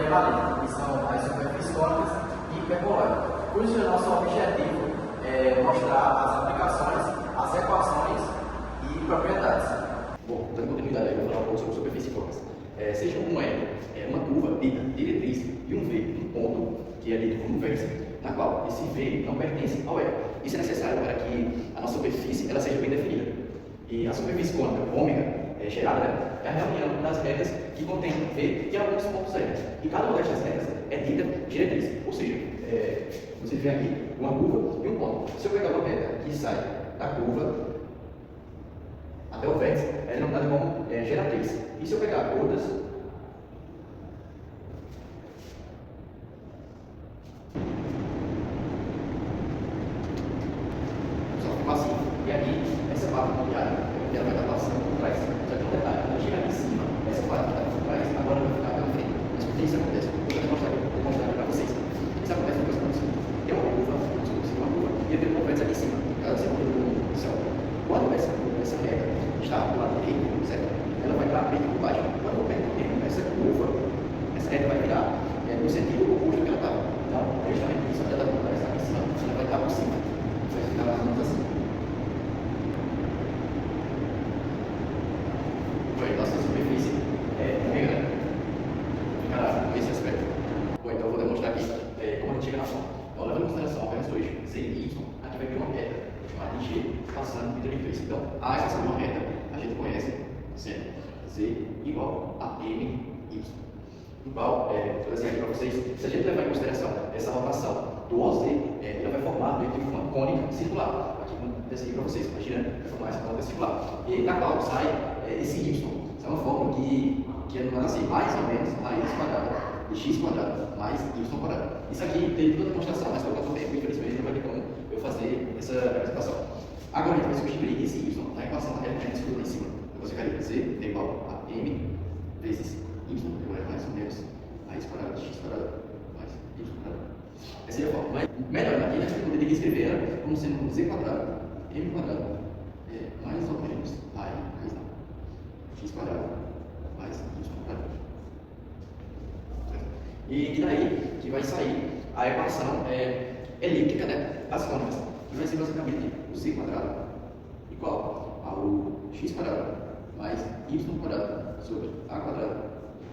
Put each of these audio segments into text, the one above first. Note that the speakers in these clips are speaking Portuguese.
geometria, que são as superfícies cônicas e hiperboloides, cujo nosso objetivo é mostrar as aplicações, as equações e propriedades. Bom, dando continuidade aí, eu vou falar um pouco sobre superfície cônicas. Seja uma uma curva dita diretriz e um V, um ponto, que é dito como vértice, na qual esse V não pertence ao E. Isso é necessário para que a nossa superfície ela seja bem definida. E a superfície cônica, ômega, gerada, é a reunião das retas que contém V e alguns pontos E. E cada uma destas retas é dita diretriz, ou seja, você vê aqui uma curva e um ponto. Se eu pegar uma reta que sai da curva até o vértice, é denominada como geratriz. E se eu pegar outras, só ficou assim. E aqui, essa parte imobiliária, ela vai estar passando por trás. Só que um detalhe, quando chegar aqui em cima, essa parte que está por trás, agora vai ficar pela frente. Mas por que isso acontece? Eu vou demonstrar para vocês. Isso acontece porque tem uma curva, uma curva, e eu tenho um vértice aqui em cima. Cada segundo do céu. Quando essa reta está do lado direito, certo? Ela vai estar bem por baixo. Quando eu perco tempo, essa curva, essa reta vai virar no sentido oposto que ela estava. Então, justamente isso, ela está aqui em cima, ela vai estar por cima. Vai ficar mais ou menos assim. Nossa superfície é bem grande. Ficará nesse aspecto. Bom, então eu vou demonstrar aqui como a gente chega na forma. Então, levando em consideração apenas dois, Z e Y, aqui vai ter uma reta chamada de G passando entre três. Então, a estação de uma reta a gente conhece sendo Z igual a MY. Igual, vou dizer aqui para vocês, se a gente levar em consideração essa rotação do OZ, ela vai formar dentro de uma cônica circular. Aqui, vou descer para vocês, imagina, vai formar essa cônica circular. E na qual sai esse Y. É uma fórmula que é denominada assim, mais ou menos raiz quadrada de x quadrado mais y quadrado. Isso aqui tem toda a demonstração, mas por causa do tempo, infelizmente, não vai ter como eu fazer essa representação. Agora a gente vai substituir esse y na equação da reta escura em cima. Então você ficaria z é igual a m vezes y, que é mais ou menos raiz quadrada de x quadrado mais y quadrado. Essa é a fórmula. Mas melhor aqui, né? Eu poderia escrever ela como sendo z quadrado, m quadrado, mais ou menos raiz x quadrado mais y quadrado. E daí que vai sair a equação elíptica, né, das cônicas, que vai ser basicamente o c quadrado igual ao x quadrado mais y quadrado sobre a quadrado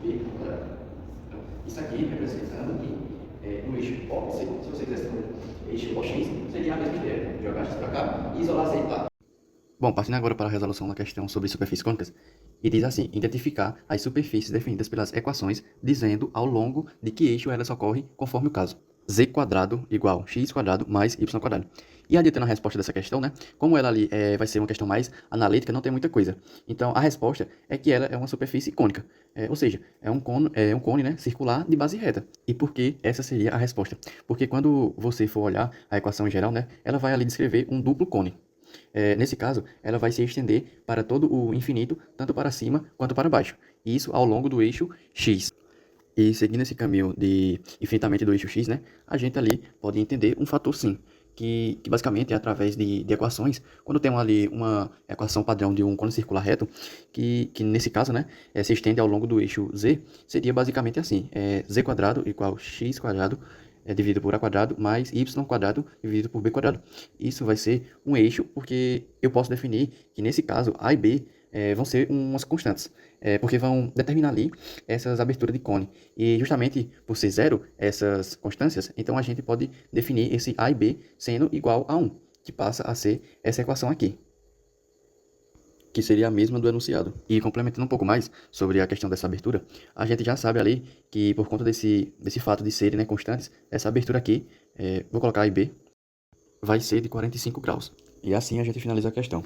b quadrado. Então, isso aqui representando que no eixo OC, se você quisesse no eixo OX, seria a mesma ideia, jogar x para cá e isolar z lá. Bom, partindo agora para a resolução da questão sobre superfícies cônicas, e diz assim, identificar as superfícies definidas pelas equações, dizendo ao longo de que eixo elas ocorrem conforme o caso. Z quadrado igual x quadrado mais y quadrado. E adiantando a resposta dessa questão, né, como ela ali vai ser uma questão mais analítica, não tem muita coisa. Então, a resposta é que ela é uma superfície cônica, ou seja, é um cone, né, circular de base reta. E por que essa seria a resposta? Porque quando você for olhar a equação em geral, né, ela vai ali descrever um duplo cone. Nesse caso, ela vai se estender para todo o infinito, tanto para cima quanto para baixo. E isso ao longo do eixo x. E seguindo esse caminho de infinitamente do eixo x, né, a gente ali pode entender um fator sim, que basicamente é através de equações, quando tem ali uma equação padrão de um cone circular reto, que nesse caso, né, se estende ao longo do eixo z, seria basicamente assim, z quadrado igual x quadrado dividido por a quadrado mais y quadrado dividido por b quadrado. Isso vai ser um eixo, porque eu posso definir que nesse caso a e b vão ser umas constantes, porque vão determinar ali essas aberturas de cone. E justamente por ser zero essas constâncias, então a gente pode definir esse a e b sendo igual a 1, que passa a ser essa equação aqui, que seria a mesma do enunciado. E complementando um pouco mais sobre a questão dessa abertura, a gente já sabe ali que por conta desse fato de serem, né, constantes, essa abertura aqui, vou colocar a e b, vai ser de 45 graus. E assim a gente finaliza a questão.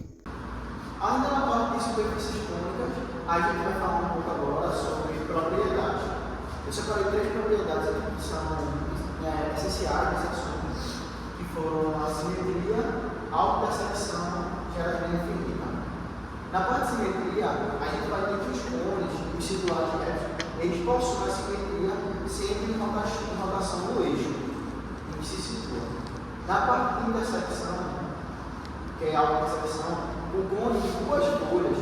Ainda na parte de superfícies cônicas, a gente vai falar um pouco agora sobre propriedades. Eu separei 3 propriedades aqui que são essenciais nesse assunto, que foram a simetria, a autopercepção e a geometria infinita. Na parte de simetria, a gente vai ter que os cones, os circulares retos, eles possuem a simetria sempre em rotação no eixo em que se situa. Na parte de intersecção, que é a autopercepção, o cone de duas folhas,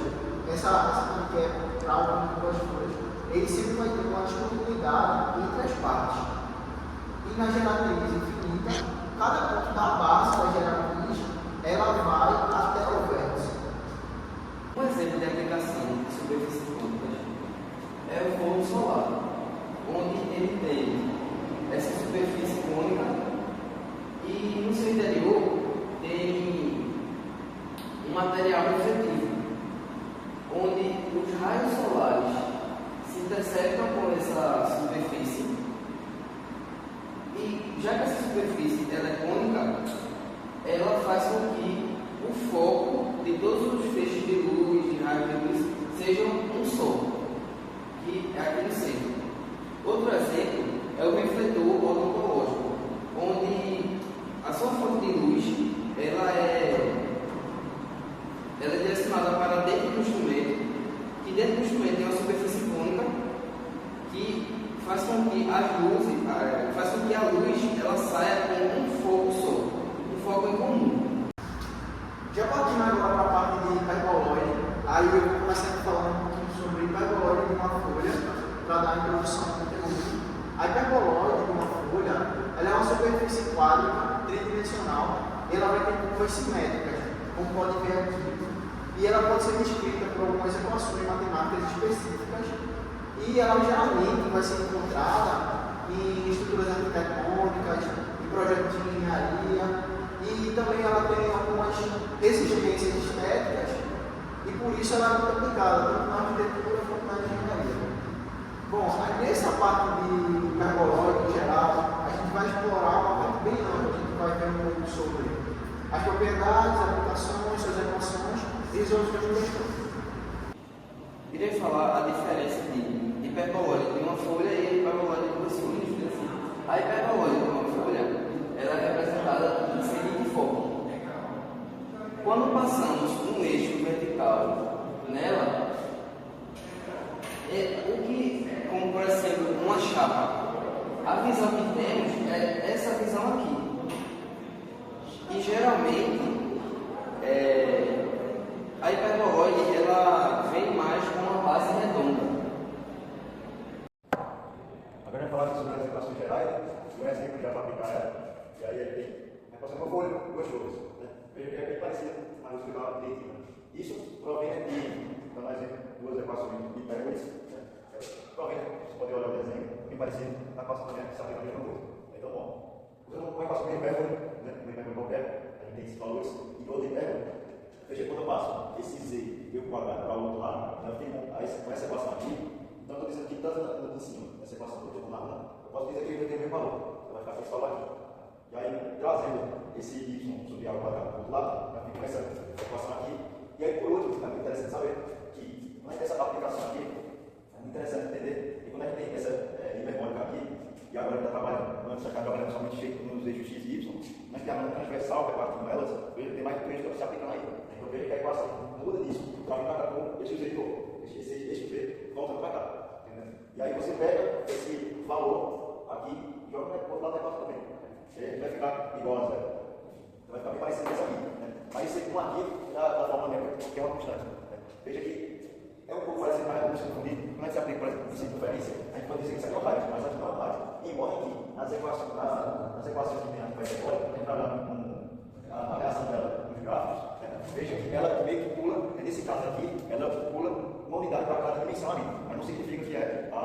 essa aqui que é grau com duas folhas, ele sempre vai ter uma descontinuidade entre as partes. E na geratriz infinita, cada ponto da base da geratriz, ela vai até o vértice. Um exemplo de aplicação de superfícies cônicas é o forno solar, onde ele tem essa superfície cônica e no seu interior tem um material refletivo, onde os raios solares se interceptam com essa superfície e já que essa superfície ela é cônica, ela faz com que o foco de todos os feixes de luz, de raios de luz, sejam um só, que é aquele centro. Outro exemplo é o refletor odontológico, onde a sua fonte de luz ela é direcionada para dentro do instrumento, que dentro do instrumento tem uma superfície cônica que faz com que a luz ela saia com um foco só, um foco em comum. Já partindo agora para a parte de hiperboloide, aí eu vou começar falando um pouquinho sobre hiperboloide de uma folha, para dar a introdução ao conteúdo. A hiperboloide de uma folha, ela é uma superfície quádrica, tridimensional, e ela vai ter curvas simétricas, como pode ver aqui, e ela pode ser descrita por algumas equações matemáticas específicas, e ela geralmente vai ser encontrada em estruturas arquitetônicas, em projetos de engenharia, e também ela tem algumas exigências estéticas e por isso ela é muito aplicada tanto na arquitetura quanto na engenharia. Bom, nessa parte de hiperboloide em geral, a gente vai explorar uma parte bem ampla, a gente vai ver um pouco sobre as propriedades, aplicações, suas equações e resoluções de questões. Irei falar a diferença de hiperboloide de uma folha e hiperboloide de duas folhas. A hiperboloide de uma folha ela é representada da seguinte forma. Quando passamos um eixo vertical nela, como por exemplo uma chapa, a visão que temos é essa visão aqui. E geralmente a hiperboloide ela vem mais com uma base redonda. Agora eu vou falar sobre as equações gerais, um exemplo já para aplicar ela. E aí ele tem a equação de uma folha, duas folhas. Né? Veja que é bem parecido, mas eu explicar direitinho. Isso provém de, então, exemplo, duas equações de hiperbólides. Né? Provém, você pode olhar o desenho, bem parecido, na equação também se aplica a mesma coisa. Então, bom, usando uma equação de hipérbole, né? Uma hipérbole qualquer, a gente tem esses valores, e outra hipérbole. Veja quando eu passo esse z e o quadrado para o outro lado, eu tenho com essa equação aqui, então eu estou dizendo que tanto em cima, essa equação que eu estou narrando, eu posso dizer que ele tem o mesmo valor, então vai ficar com esse valor aqui. E aí, trazendo esse y sobre a ao quadrado para o outro lado, eu fico com essa equação aqui. E aí, por último, é muito interessante saber que, quando a gente tem essa aplicação aqui, é muito interessante entender que quando a gente tem essa hiperbólica aqui, e agora a gente está trabalhando, antes a gente está trabalhando somente feito nos eixos x e y, mas tem a banda transversal, que é partindo elas, veja que tem mais de 3 que se aplicam aí. Então veja que a equação muda disso, para vir para cá com esse vetor, esse v voltando para cá. Entendeu? E aí você pega esse valor aqui e joga para o outro lado da equação também. Ele vai ficar igual a zero. Vai ficar bem parecido com essa aqui. Né? Mas esse um aqui da forma mesmo, que é uma constante. Né? Veja que é um pouco parecido, mas vamos se confundir. Como é que se aplica, por exemplo, circunferência? A gente pode dizer que isso aqui é um raio, mas aqui não é um raio. Embora que nas equações que tem aqui para a hiperbólica, a gente vai dar a reação dela nos gráficos. Né? Veja que ela meio que pula, nesse caso aqui, ela pula uma unidade para cada dimensão ali. Mas não significa que é o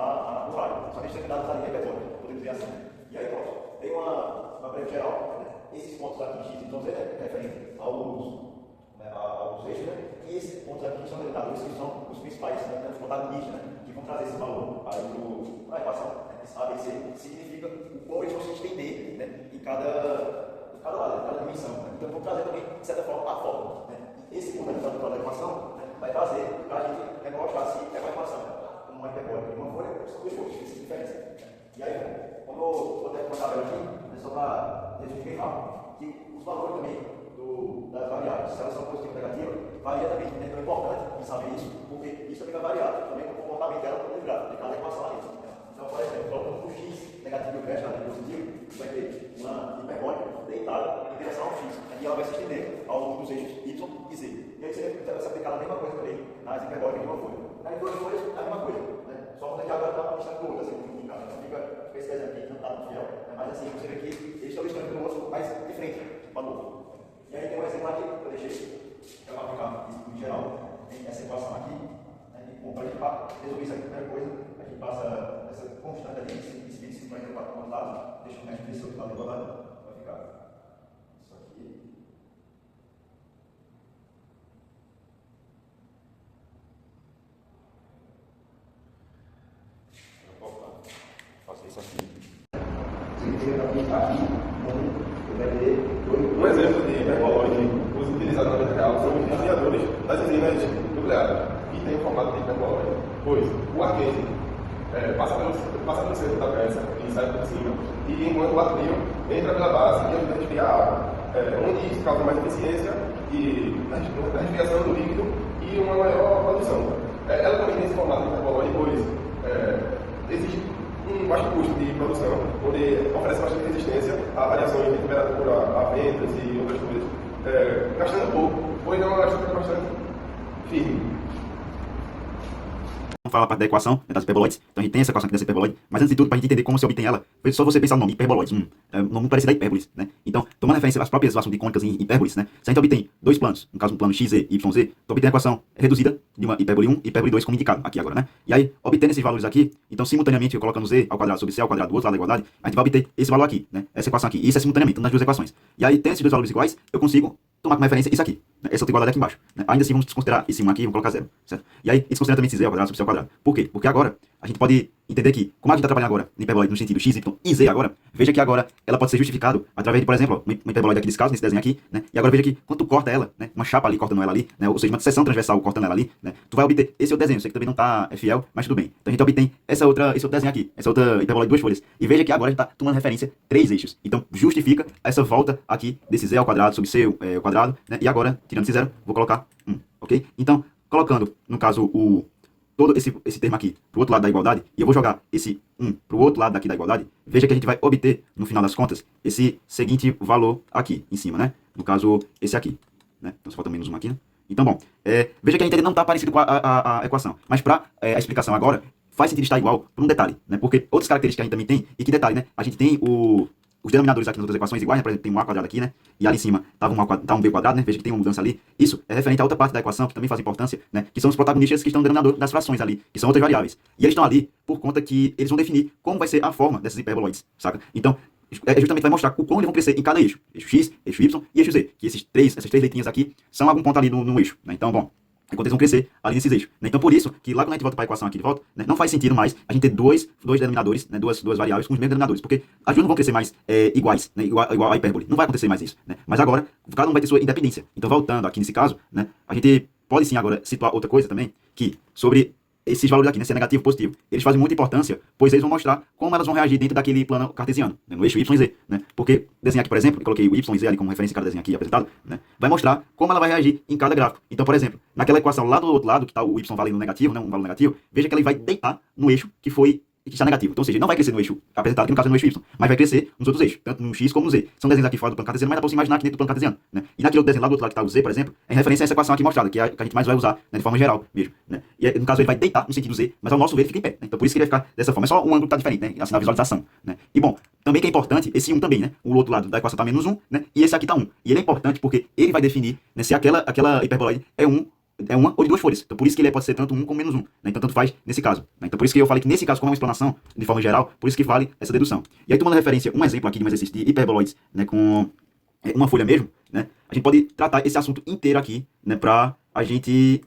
raio. Só deixa que dados ali hiperbólica, podemos dizer assim. E aí, pronto. Tem uma breve geral, né? Esses pontos aqui, x e y, é referente aos eixos, né? E esses pontos aqui são denominadores que são os principais, né? Os protagonistas, né? Que vão trazer esse valor aí para a equação. Né? Esse ABC significa o qual eles vão se estender, né? Em cada lado, em cada dimensão. Né? Então vamos trazer também, de certa forma, a fórmula. Né? Esse ponto aqui da equação, né? Vai trazer para a gente mostrar se é uma equação, como uma hiperbólica, uma folha, são duas folhas, essa diferença. E aí, como eu vou ter uma tabela aqui, é só para identificar rápido, que os valores também das variáveis, se elas são positivas ou negativas, varia também. Então é importante saber isso, porque isso também vai variar também com o comportamento dela no gráfico, de cada equação ali. Então, por exemplo, colocando o x negativo e o resto ali positivo, vai ter uma hiperbólica deitada em direção ao x, e ela vai se estender ao longo dos eixos y e z. E aí você vai se aplicar a mesma coisa também nas hiperbólicas de uma folha. Nas duas folhas, a mesma coisa. Né? Só muda que agora está uma lista toda, assim, em casa. Então fica com esse desenho aqui, que não está muito fiel. Mas assim, você vê que eles estão deixando o outro mais de frente para o outro. E aí tem um exemplo aqui que eu deixei, que é para ficar em geral, tem essa equação aqui. Bom, para a gente resolver isso aqui, a primeira coisa, a gente passa essa constante ali, esse 25 vai ter para o lado, deixa a gente ver se o outro lado é igual vai ficar isso aqui. Opa, faço isso aqui. Um exemplo de hiperboloide uso utilizado na vida real são os radiadores das usinas nucleares, que tem o formato de hiperboloide, pois o ar quente passa pelo centro da peça e sai por cima, e enquanto o ar frio entra pela base e ajuda a resfriar a água, onde isso causa mais eficiência e na resfriação do líquido e uma maior produção. Ela também tem esse formato de hiperboloide, pois existe um baixo custo de produção, onde oferece bastante resistência a variações de temperatura, a ventos e outras coisas, gastando pouco, pois é uma estrutura bastante firme. Vamos falar a parte da equação das hiperboloides. Então a gente tem essa equação aqui dessa hiperboloide, mas antes de tudo, para a gente entender como se obtém ela, foi só você pensar no nome, hiperboloides. Um nome parecido a hipérboles, né? Então, tomando referência às próprias equações de cônicas em hipérboles, né? Se a gente obtém dois planos, no caso um plano x, y, z, então obtém a equação reduzida de uma hipérbole 1 e hipérbole 2 como indicado aqui agora, né? E aí, obtendo esses valores aqui, então simultaneamente colocando z ao quadrado sobre c ao quadrado do outro lado da igualdade, a gente vai obter esse valor aqui, né? Essa equação aqui. E isso é simultaneamente, nas duas equações. E aí, tendo esses dois valores iguais, eu consigo tomar como referência isso aqui, né? Essa outra igualdade aqui embaixo, né? Ainda assim, vamos desconsiderar esse 1 aqui e vamos colocar 0, certo? E aí, desconsiderando também esse z ao quadrado sobre c ao quadrado. Por quê? Porque agora, a gente pode entender que, como a gente está trabalhando agora em hiperboloide no sentido x, y e z agora, veja que agora ela pode ser justificado através de, por exemplo, uma hiperboloide aqui nesse caso, nesse desenho aqui, né? E agora veja que quando tu corta ela, né? Uma chapa ali cortando ela ali, né? Ou seja, uma seção transversal cortando ela ali, né? Tu vai obter esse outro desenho, eu sei que também não tá fiel, mas tudo bem. Então a gente obtém esse outro desenho aqui, essa outra hiperboloide de duas folhas. E veja que agora a gente está tomando referência 3 eixos. Então justifica essa volta aqui desse z ao quadrado sobre c ao quadrado, né? E agora, tirando esse 0, vou colocar 1, ok? Então, colocando, no caso, todo esse termo aqui pro outro lado da igualdade, e eu vou jogar esse 1 pro outro lado daqui da igualdade, veja que a gente vai obter, no final das contas, esse seguinte valor aqui, em cima, né? No caso, esse aqui, né? Então, só falta menos 1 aqui, né? Então, bom, veja que a gente não está parecido com a equação, mas para a explicação agora, faz sentido estar igual por um detalhe, né? Porque outras características que a gente também tem, e que detalhe, né? A gente tem os denominadores aqui nas outras equações iguais, né? Por exemplo, tem um a quadrado aqui, né? E ali em cima tá um b quadrado, né? Veja que tem uma mudança ali. Isso é referente a outra parte da equação que também faz importância, né? Que são os protagonistas que estão no denominador das frações ali, que são outras variáveis. E eles estão ali por conta que eles vão definir como vai ser a forma dessas hiperboloides, saca? Então, justamente vai mostrar o quão eles vão crescer em cada eixo. Eixo x, eixo y e eixo z. Que essas três letrinhas aqui são algum ponto ali no eixo, né? Então, bom, enquanto eles vão crescer ali nesses eixos, né? Então, por isso, que lá quando a gente volta para a equação aqui de volta, né, não faz sentido mais a gente ter dois denominadores, né, duas variáveis com os mesmos denominadores, porque as duas não vão crescer mais iguais, né, igual a hipérbole. Não vai acontecer mais isso, né? Mas agora, cada um vai ter sua independência. Então, voltando aqui nesse caso, né, a gente pode sim agora situar outra coisa também, que sobre esses valores aqui, né, se é negativo ou positivo, eles fazem muita importância, pois eles vão mostrar como elas vão reagir dentro daquele plano cartesiano, né, no eixo y e z, né? Porque desenhar aqui, por exemplo, eu coloquei o y e z ali como referência em cada desenho aqui apresentado, né? Vai mostrar como ela vai reagir em cada gráfico. Então, por exemplo, naquela equação lá do outro lado, que está o y valendo negativo, né, um valor negativo, veja que ele vai deitar no eixo que está negativo. Então, ou seja, não vai crescer no eixo apresentado, que no caso é no eixo y, mas vai crescer nos outros eixos, tanto no x como no z. São desenhos aqui fora do plano cartesiano, mas dá para você imaginar aqui dentro do plano cartesiano, né? E naquele outro desenho lá do outro lado que está o z, por exemplo, é em referência a essa equação aqui mostrada, que é a que a gente mais vai usar, né, de forma geral mesmo, né? E no caso ele vai deitar no sentido z, mas ao nosso ver ele fica em pé, né? Então por isso que ele vai ficar dessa forma. É só um ângulo que está diferente, né? Assim na visualização, né? E bom, também que é importante, esse 1 também, né? O outro lado da equação está menos 1, né? E esse aqui está 1. E ele é importante porque ele vai definir, né, se aquela hiperboloide é uma ou de duas folhas. Então por isso que ele pode ser tanto 1 como menos 1, né? Então tanto faz nesse caso, né? Então por isso que eu falei que nesse caso, como é uma explanação de forma geral, por isso que vale essa dedução. E aí tomando referência, um exemplo aqui de um exercício de hiperboloides, né, com uma folha mesmo, né? A gente pode tratar esse assunto inteiro aqui, né, pra gente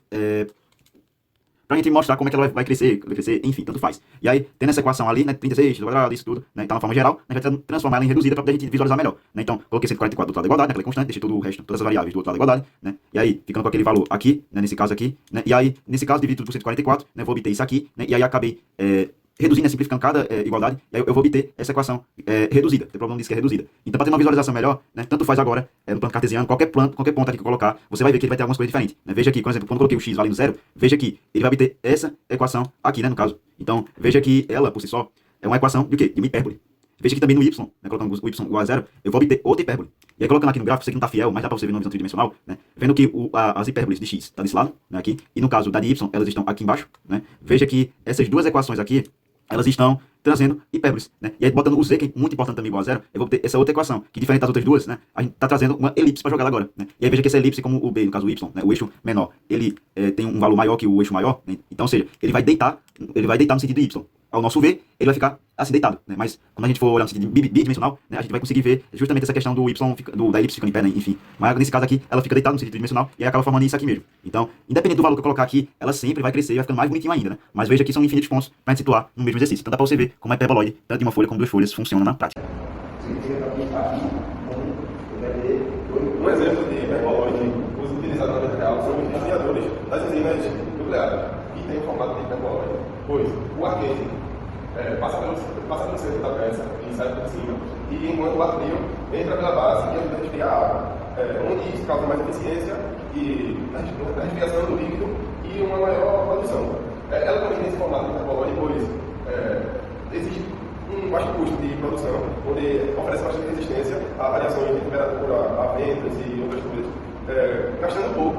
mostrar como é que ela vai crescer, enfim, tanto faz. E aí, tendo essa equação ali, né, 36, quadrado, isso tudo, né, tá na forma geral, a gente vai transformar ela em reduzida para poder a gente visualizar melhor, né? Então, coloquei 144 do outro lado da igualdade, aquela constante, deixei todo o resto, todas as variáveis do outro lado da igualdade, né? E aí, ficando com aquele valor aqui, né, nesse caso aqui, né? E aí, nesse caso, divido tudo por 144, né, vou obter isso aqui, né? E aí acabei reduzindo, simplificando cada igualdade, e aí eu vou obter essa equação reduzida. Tem problema disso que é reduzida. Então, para ter uma visualização melhor, né, tanto faz agora no plano cartesiano, qualquer ponto aqui que eu colocar, você vai ver que ele vai ter algumas coisas diferentes, né? Veja aqui, por exemplo, quando eu coloquei o x valendo 0, veja que ele vai obter essa equação aqui, né, no caso. Então, veja que ela, por si só, é uma equação de quê? De uma hipérbole. Veja que também no y, né, colocando o y igual a zero, eu vou obter outra hipérbole. E aí colocando aqui no gráfico, sei que não está fiel, mas dá para você ver numa visão tridimensional, né? Vendo que as hipérboles de x estão desse lado, né, aqui, e no caso da de y, elas estão aqui embaixo, né? Veja que essas duas equações aqui, elas estão trazendo hipérboles, né? E aí botando o z, que é muito importante também, igual a zero, eu vou obter essa outra equação, que diferente das outras duas, né? A gente está trazendo uma elipse para jogar ela agora, né? E aí veja que essa elipse, como o b, no caso o y, né, o eixo menor, ele tem um valor maior que o eixo maior, né? Então, ou seja, ele vai deitar no sentido de y. Ao nosso v, ele vai ficar assim deitado, né? Mas quando a gente for olhar no sentido bidimensional, né, a gente vai conseguir ver justamente essa questão do y, da elipse ficando em pé, né? Enfim. Mas nesse caso aqui, ela fica deitada no sentido tridimensional e aí acaba formando isso aqui mesmo. Então, independente do valor que eu colocar aqui, ela sempre vai crescer e vai ficando mais bonitinho ainda, né? Mas veja que são infinitos pontos para a gente situar no mesmo exercício. Então dá para você ver como a hiperboloide, tanto de uma folha como duas folhas, funciona na prática. Um exemplo de hiperboloide utilizado na vida real são os radiadores das enzimas nucleares, que tem o formato de hiperboloide. Pois o ar quente passa pelo centro da peça e sai por cima, e enquanto o ar frio entra pela base e ajuda a resfriar a água, onde isso causa mais eficiência e na resfriação do líquido e uma maior produção. Ela também tem esse formato de hiperboloide, pois existe um baixo custo de produção, onde oferece bastante resistência a variações de temperatura, a ventos e outras coisas, gastando pouco